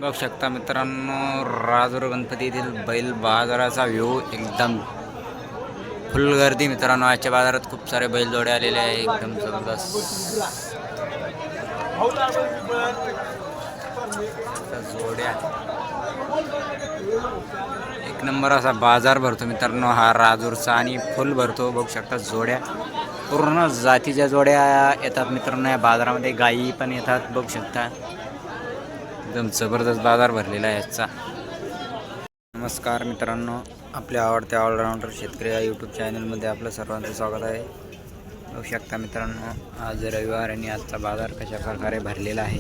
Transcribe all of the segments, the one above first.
बघू शकता मित्रांनो, राजूर गणपती येथील बैल बाजाराचा व्ह्यू एकदम फुल गर्दी मित्रांनो. आजच्या बाजारात खूप सारे बैल जोडे आलेले आहे, एकदम जबरदस्त जोड्या. एक नंबर असा बाजार भरतो मित्रांनो हा राजूरचा, आणि फुल भरतो. बघू शकता जोड्या, पूर्ण जातीच्या जोड्या येतात मित्रांनो या बाजारामध्ये. गायी पण येतात, बघू शकता. एकदम जबरदस्त बाजार भरलेला आहे याचा. नमस्कार मित्रांनो, आपल्या आवडत्या ऑलराऊंडर शेतकरी या यूट्यूब चॅनलमध्ये आपलं सर्वांचं स्वागत आहे. बघू शकता मित्रांनो, आज रविवार आणि आजचा बाजार कशा प्रकारे भरलेला आहे.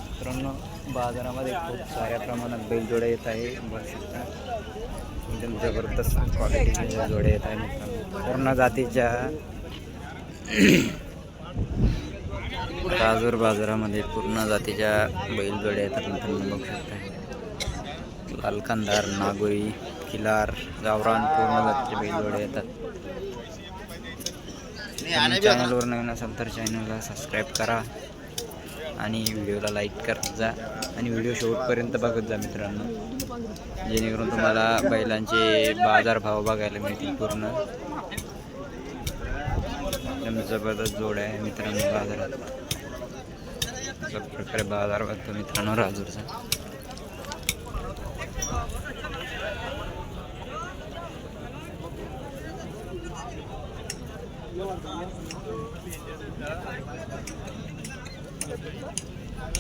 मित्रांनो, बाजारामध्ये खूप साऱ्या प्रमाणात बैलजोड्या येत आहे. बघू शकता एकदम जबरदस्त क्वालिटीच्या जोड्या येत आहे मित्रांनो. पूर्ण जातीच्या राजूर बाजारामध्ये पूर्ण जातीच्या बैलजोड्या येतात मित्रांनो. बघू शकता लालकंदार, नागोरी, किलार, गावरान पूर्ण जातीचे बैलजोड्या येतात. चॅनलवर नवीन असेल तर चॅनलला सबस्क्राईब करा आणि व्हिडिओला लाईक करत जा आणि व्हिडिओ शेवटपर्यंत बघत जा मित्रांनो, जेणेकरून तुम्हाला बैलांचे बाजारभाव बघायला मिळतील. पूर्ण एकदम जबरदस्त जोड्या आहे मित्रांनो बाजारात. अशा प्रकारे बाजार भरतो मित्रांनो राजूरचा.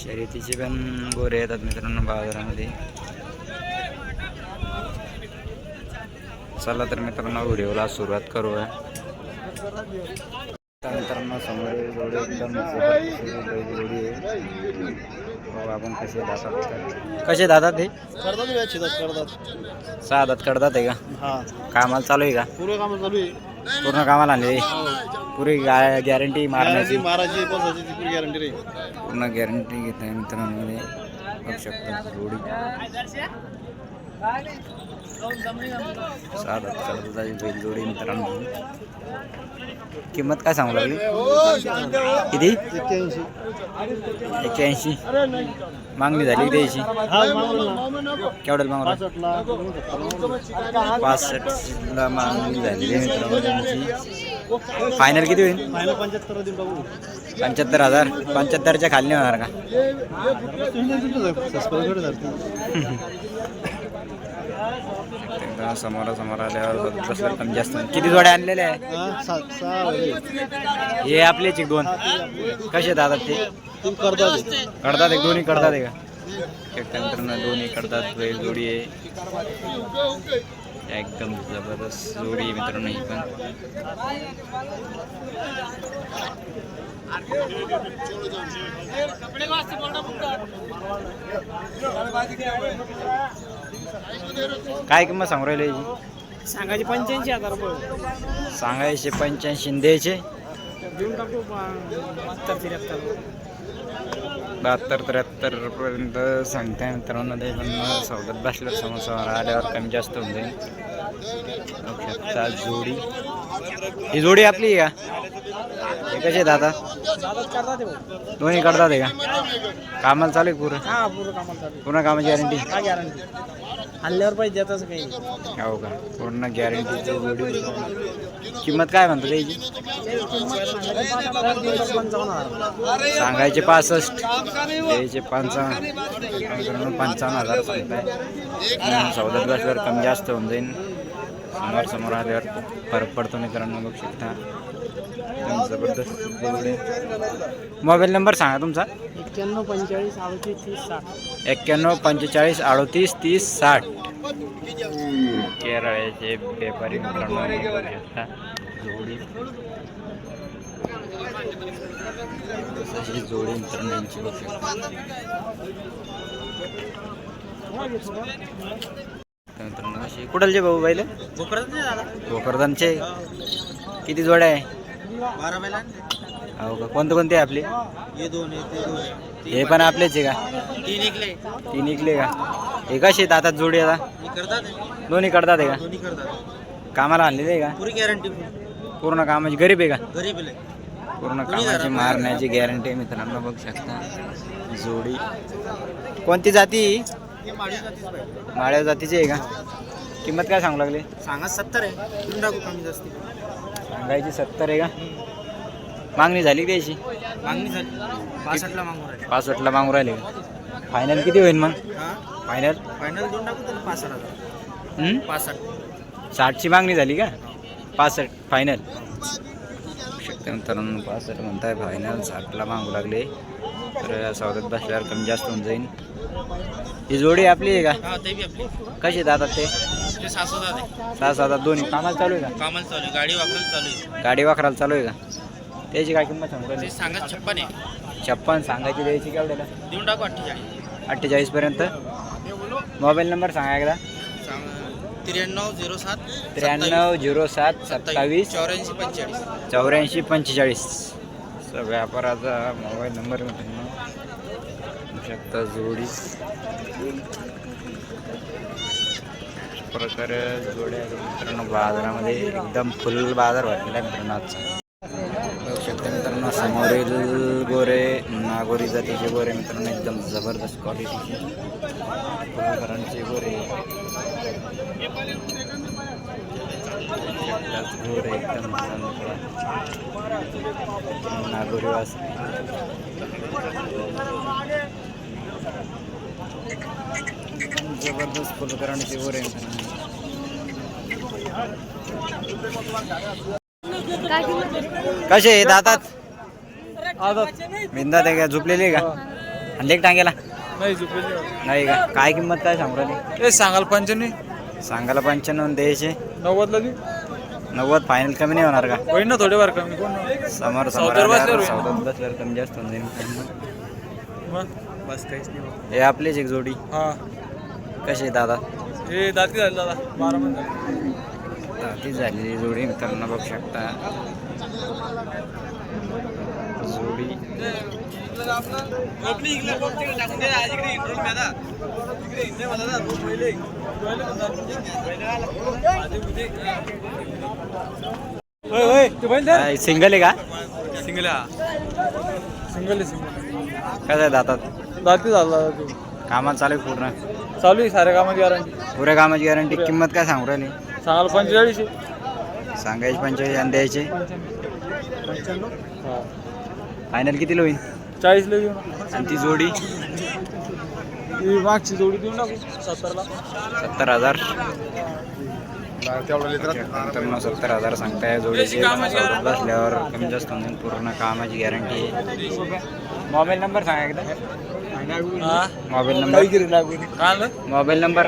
शर्यतीचे पण गोरे येतात मित्रांनो बाजारामध्ये. चला तर मित्रांनो व्हिडिओला सुरुवात करूया. मित्रांनो समोर जोडी एकदम जोडी आहे. आपण कसे दातात हे सहा दात कडतात आहे का? कामाला चालू आहे का? पूर्ण कामाला आणले पुरी गॅरंटी मारण्याची पूर्ण गॅरंटी घेत आहे मित्रांनो. बघू शकता जोडी बैल जोडी मित्रांनो. किंमत काय सांगू लागली? किती? 81 मागणी झाली द्यायची. केवढ्याला मागला? 65ला मागणी झालेली मित्रांनो त्यांची. फायनल किती होईल? 75,000. 75च्या खाली नाही होणार का? समोरासमोर आल्यावर कमी जास्त. किती जोड्या आणलेल्या आहे? हे आपलेच एक दोन. कसे दादा ते कडतात? एक दोन्ही कडतात आहे का? एक मित्रांनो दोन्ही कडतात बैल जोडी आहे. एकदम जबरदस्त जोडी मित्रांनो ही पण. काय किंमत सांगू राहिली याची? सांगायचे 85,000 रुपये. सांगायचे 85 द्यायचे. देऊन टाकू 72-73 पर्यंत सांगताय मित्रांनो ते. पण सौदात बसल्यावर समोर आल्यावर कमी जास्त होऊन जाईल. जोडी ही जोडी आपली आहे का? हे कसे दादा? दोन्ही करतात आहे का? कामाला चालू आहे पूर्ण? पूर्ण कामाला चालू. पूर्ण कामाची गॅरंटी? गॅरंटी हल्ल्यावर पाहिजे देतच काही. हो का? पूर्ण गॅरंटीची जोडी. किंमत काय म्हणतो त्याची? सांगायचे 65 द्यायचे 55,000 सांगताय. सौदात बसल्यावर कमी जास्त होऊन जाईल. समोर आल्यावर फरक पडतो मित्रांनो. बघू शकता एकदम जबरदस्त. मोबाईल नंबर सांगा तुमचा. 91 45 38 30 60. 91 45 38 30 60. केरळचे व्यापारी मित्रांनो बघू शकता जोडी. अशी जोडी मित्रांनो यांची बघू शकता. मित्रांनो अशी कुठलचे भाऊ बैल? भोकरदनचे. किती जोड्या आहे? 12 बैल. हो का? कोणते कोणते आपले? हे दोन. हे पण आपलेच आहे का? 3 इकले का? हे कसे दातात जोडी आता? दोन्ही करतात आहे का? कामाला आणलेले आहे का? पुरी गॅरंटी. पूर्ण कामाची. गरीब आहे का? गरीब पूर्ण कामाची मारण्याची गॅरंटी आहे मित्रांनो, बघू शकता जोडी. कोणती जाती? माळ्या जातीची आहे का? किंमत काय सांगू लागली? सांगा 70 आहे. देऊन टाकू कमी जास्त. सांगायची 70 आहे का? मागणी झाली द्यायची? मागणी झाली 65ला मागून राहिले. 65ला मागू राहिले का? फायनल किती होईल मग? हां फायनल फायनल देऊन टाकू त्याला 65,000. 65. 60ची मागणी झाली का? 65 फायनल शकते मित्रांनो. 65 म्हणताय फायनल, 60ला मागू लागले तर सौद्यात बसल्यावर कमी जास्त होऊन जाईल. ही जोडी आपली आहे का? हां ते बी आपली. कशी जातात ते? ते 6,000 आहे. 6-7 दोन्ही कामाला चालू आहे का? कामाला चालू आहे. गाडी वापरायला चालू आहे. गाडी वाखराला चालू आहे का? त्याची काय किंमत सांगू ते राहिली? सांगा 56 आहे. 56 सांगायची द्यायची केवढ्याला? देऊन टाकू 48. 48 पर्यंत. मोबाईल नंबर सांगा एकदा. 9307 9307 27 84 45. 84 45. व्यापाराचा मोबाईल नंबर मित्रांनो, शकता जोडी प्रकारे जोड्या मित्रांनो. बाजारामध्ये एकदम फुल बाजार भरलेला आहे मित्रांनो आजचा. बघू शकता मित्रांनो समोरील गोरे नागोरी जातीचे गोरे मित्रांनो, एकदम जबरदस्त क्वालिटीचे फुलकरांचे गोरे. गोरे एकदम नागोरी वास. जबरदस्त फुलकरांचे गोरे मित्रांनो. कसे आहे दातात? बिंदात आहे का? झोपलेली आहे का? आणले का टांग्याला? नाही झुकली नाही का? काय किंमत काय सांगू राहिली? ते सांगाल 95. सांगायला 95 द्यायचे. 90ला देऊ. 90 फायनल कमी नाही होणार का? होईल ना थोडेफार कमी. कोण समोर सौद्यावर बसल्यावर होईल. सौद्यात बसल्यावर कमी जास्त होऊन जाईल. मग बस काहीच नाही. हे आपलीच एक जोडी. हां कशी आहे दादा? हे दाती झाले दादा 12 महिने. तीच झालेली जोडी मित्रांनो, बघू शकता जोडी. सिंगल आहे का? सिंगल सिंगल कसं आहे दातात? दाती झाला कामात चालू आहे पूर्ण? चालू आहे साऱ्या कामाची गॅरंटी. पुऱ्या कामाची गॅरंटी. किंमत काय सांगू राहिली? सांगाल 45. सांगायची 45 आणि द्यायचे 95. फायनल कितीला होईल? 40 ला देऊ ना. आणि ती जोडी? ही मागची जोडी देऊन टाकू 70ला. 70,000. 70,000 सांगताय जोडीचे. बसल्यावर कमी जास्त होऊन पूर्ण कामाची गॅरंटी आहे. मोबाईल नंबर सांगा एकदा. Mobile number. Mobile number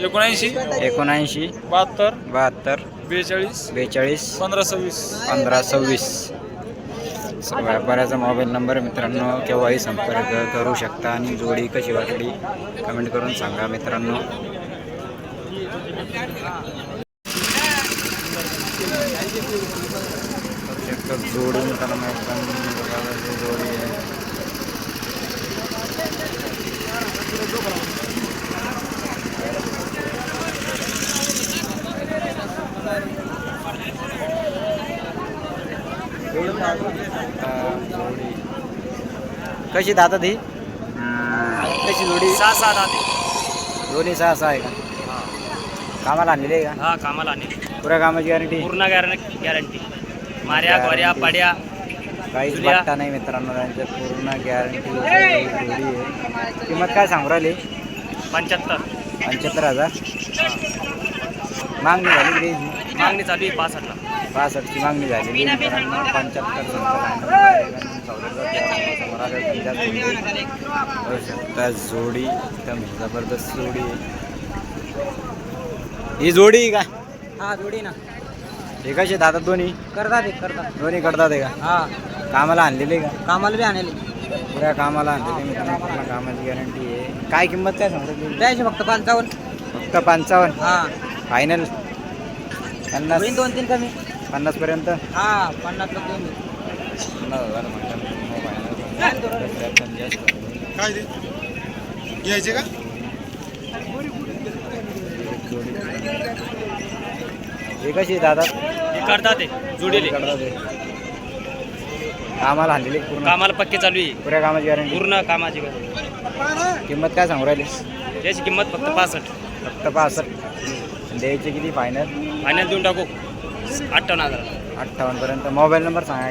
79 79 72 72 42 42 1526. 1526. व्यापाऱ्याचा मोबाईल नंबर मित्रांनो, केव्हाही संपर्क करू शकता. आणि जोडी कशी वाटली कमेंट करून सांगा मित्रांनो. जोडी मित्रांनो एकदम जोडी आहे. कशी दातात ही? कशी जोडी? 6 दाते. दोन्ही 6 आहे का? कामाला आणलेली आहे का? हा कामाला आणि पुऱ्या कामाची गॅरंटी? पूर्ण गॅरंटी. मार्या गोऱ्या पाड्या काहीच वाटता नाही मित्रांनो, त्यांच्या पूर्ण गॅरंटी जोडी आहे. किंमत काय सांगू राहिली? 75. 75,000. मागणी झाली की? मागणी चालू आहे 65ला. 65ची मागणी झालेली मित्रांनो. 75 जोडी एकदम जबरदस्त जोडी आहे. ही जोडी का? हा जोडी ना. हे कसे दादा? दोन्ही करतात दोन्ही करतात आहे का? हा कामाला आणलेले का? कामाला बी आणले. पुऱ्या कामाला आणलेले मित्रांनो, पूर्ण कामाची गॅरंटी आहे. काय किंमत काय सांगतो? द्यायचे फक्त 55. फक्त 55. हा फायनल 50. 2-3 कमी. 50 पर्यंत. हा 50 ला देऊन. 50,000 म्हणतात. काय घ्यायचे का? हे कशी दादा? करतात जोडीले. करतात कामाला आणलेली पूर्ण कामाला पक्के चालू आहे. पुऱ्या कामाची गॅरंटी. पूर्ण कामाची गॅरंटी. किंमत काय सांगू राहिली? याची किंमत फक्त 65. फक्त 65. द्यायची किती फायनल? फायनल देऊन टाकू 58,000. 58 पर्यंत. मोबाईल नंबर सांगा.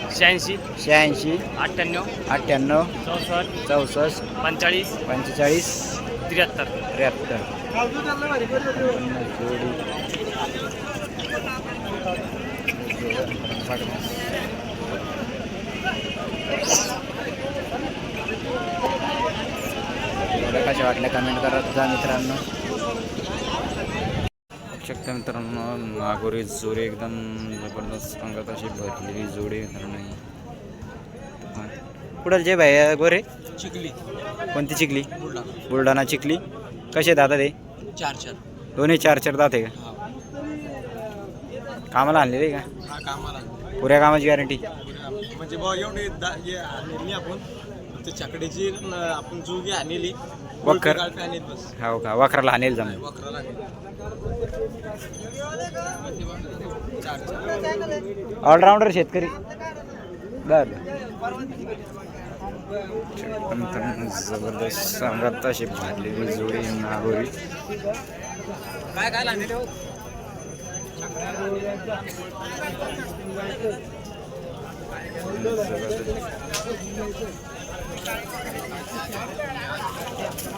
86 86 98 98 64 64 45 45 73. 73. कशा वाटल्या कमेंट करत जा मित्रांनो. शकता मित्रांनो नागोरी जोडी एकदम जबरदस्त अंगात अशी भरलेली जोडी मित्रांनो. कुठं जे भाई गोरे? चिखली. कोणती चिखली? बुलढाणा चिखली. कसे दादा ते? 4-4. दोन्ही 4-4 दात आहे का? कामाला आणलेले का? हा कामाला. पुऱ्या कामाची गॅरंटी. म्हणजे बा एवढे आणली आपण ते छकड्याची आपण जुगी आणली. वखर आणली बस. हो का? वखराला आणेल जम. वखराला ऑलराऊंडर शेतकरी. बर जबरदस्त अंगात अशी भरलेली जोडी नागोरी. काय काय आणले हो?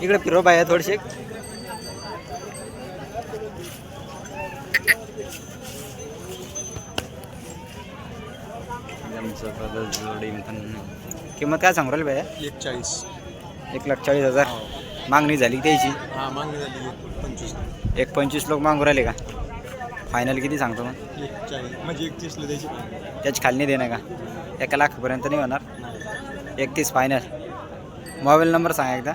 इकडे फिरो बाया थोडेसे. जबरदस्त जोडी. किंमत काय सांगू राहिली बाया? 41. 1,40,000. मागणी झाली त्याची? हा मागणी झाली 25. 1,25 लोक मागू राहिले का? फायनल किती सांगतो मग? 41 म्हणजे 31 ला द्यायची. त्याची खाली नाही देणार का? 1 लाखापर्यंत नाही होणार? 31 फायनल. मोबाईल नंबर सांगा एकदा.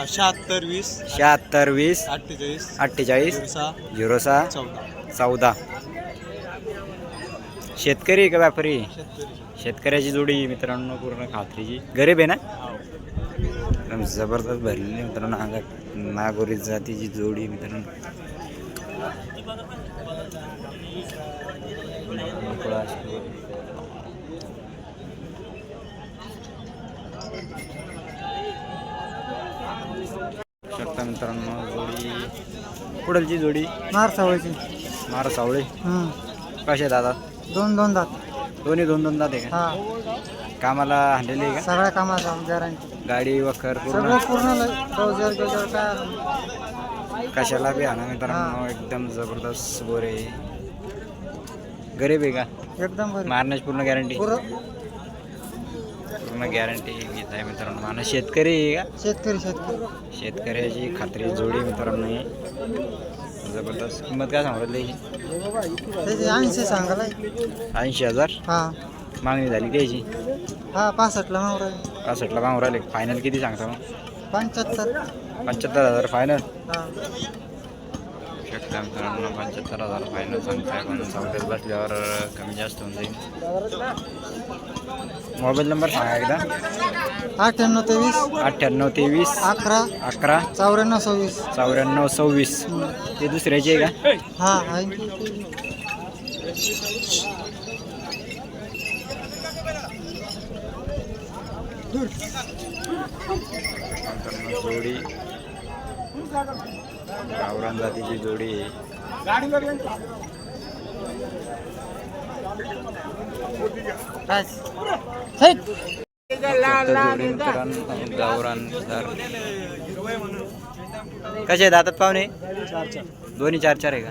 76 20 76 20 48 48 06 06 14. शेतकरी आहे का व्यापारी? शेतकऱ्याची जोडी मित्रांनो पूर्ण खात्रीची. गरीब आहे ना? एकदम जबरदस्त भरलेली मित्रांनो अंगात नागोरी जातीची जोडी मित्रांनो. शकता मित्रांनो जोडी. पुढलची जोडी मार सावळीची. मार सावळे. कसे दादा? 2 दात. दोन्ही 2 दात आहे का? हा कामाला आणलेली आहे का? सगळ्या कामाचा गॅरंटी. गाडी वखर पूर्ण सगळं पूर्ण रोजगार गजर काय कशाला बी आणा मित्रांनो. एकदम जबरदस्त गोरे. गरीब आहे का? एकदम बरं. मारण्याची पूर्ण गॅरंटी. पुरं पूर्ण गॅरंटी घेत आहे मित्रांनो. माणूस शेतकरी आहे का? शेतकरी. शेतकऱ्याची खात्री जोडी मित्रांनो ही. जबरदस्त. किंमत काय सांगत त्याची? त्याची 80 सांगायला. 80,000. हा मागणी झाली त्याची? हा 65ला मावर आहे. 65ला मागून राहिले. फायनल किती सांगता मग? 75. 75,000 फायनल. हा शकता मित्रांनो 75,000 फायनल सांगताय. पण सौद्यात बसल्यावर कमी जास्त होऊन जाईल. मोबाईल नंबर सांगा एकदा. 98 23 98 23 11 11 94 26. 94 26. ते दुसऱ्याची आहे का? हा आहे. जोडी गावरान जातीची जोडी आहे. जोडी मित्रांनो गावरान दार. कसे दातात पाहुणे? दोन्ही 4-4 आहे का?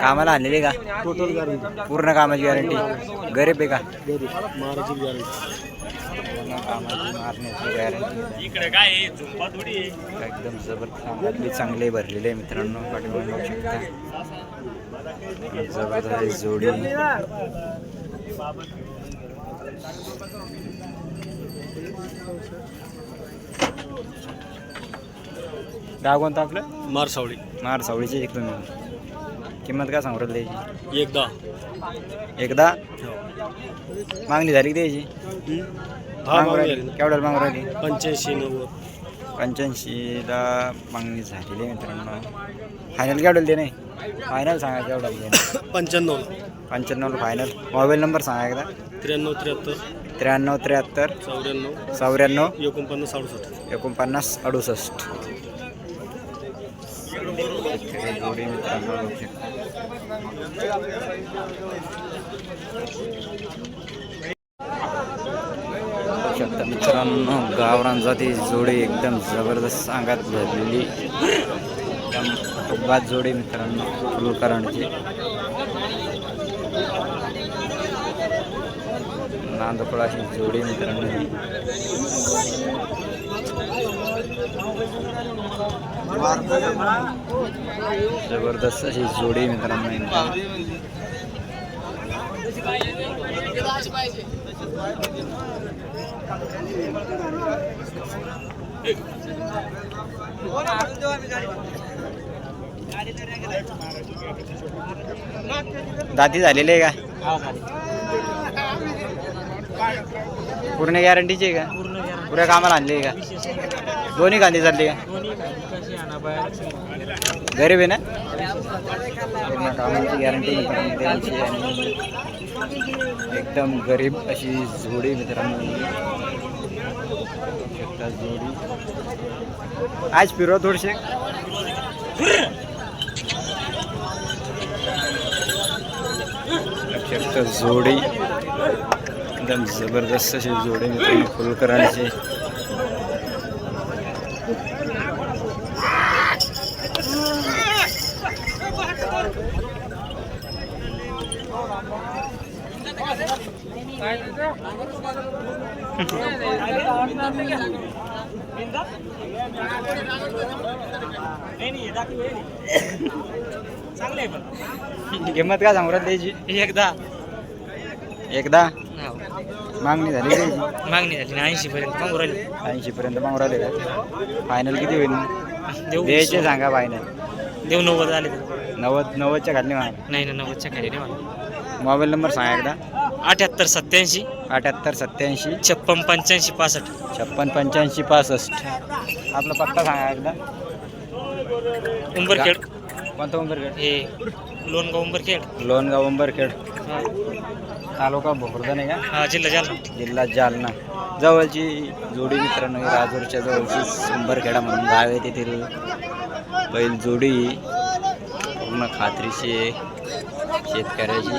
कामाला आणलेले का? Total guarantee. पूर्ण कामाची गॅरंटी. गरीब आहे का? मारायची गॅरंटी. कामाची मारण्याची गॅरंटी. इकडे काय झुंपा थोडी. एकदम जबरदस्त अंगातली चांगले भरलेले आहे मित्रांनो. पाठीमागे बघू शकता जबरदस्त जोडी. गाव कोणतं आपलं? मारसावळी. मार सावळीचे एक तुम्ही. किंमत काय सांगू राहिली त्याची? एकदा मागणी झाली की द्यायची? केवढ्याला मागू राहिली? 85 90. 85ला मागणी झालेली आहे मित्रांनो. फायनल केवढं दे नाही फायनल सांगा केवढं दे 95 95 फायनल. मोबाईल नंबर सांगा एकदा. 93 73 93 73 94 94 49 68 49 68. जोडी मित्रांनो बघू शकता. बघू शकता मित्रांनो गावरान जाती जोडी एकदम जबरदस्त अंगात भरलेली एकदम बाद जोडी मित्रांनो फुलकरणची. नांदकुळाची जोडी मित्रांनो. जबरदस्त अशी जोडी मित्रांनो. दाती झालेली आहे का पूर्ण गॅरंटीची आहे का पुऱ्या कामाला आणली आहे का दोन्ही कांदी चालली का गरीब आहे ना पूर्ण कामाची गॅरंटी मित्रांनो त्यांची आणि एकदम गरीब अशी जोडी मित्रांनो. जोडी आज फिरवा थोडीशी जोडी एकदम जबरदस्त अशी जोडी मित्रांनो फुलकरांची. किंमत काय सांगू द्यायची एकदा मागणी झाली द्यायची मागणी झाली 80 पर्यंत मागू राहिली. 80 पर्यंत मागू राहिले का फायनल किती होईल द्यायचे सांगा फायनल देऊ 90 झाले 90च्या खाली म्हणा. नाही ना 90च्या खाली नाही मला. मोबाईल नंबर सांगा एकदा. 78 87 78 87 56 85 65. 56 85 65. आपला पत्ता सांगा एकदा. उंबरखेड कोणता उंबरखेड हे लोणगाव उंबरखेड. लोणगाव उंबरखेड तालुका भोकरदन आहे का हा जिल्हा जालना. जिल्हा जालना. जवळची जोडी मित्रांनो ही राजूरच्या जवळची उंबरखेडा म्हणून गाव आहे तेथील बैल जोडी पूर्ण खात्रीची आहे शेतकऱ्याची.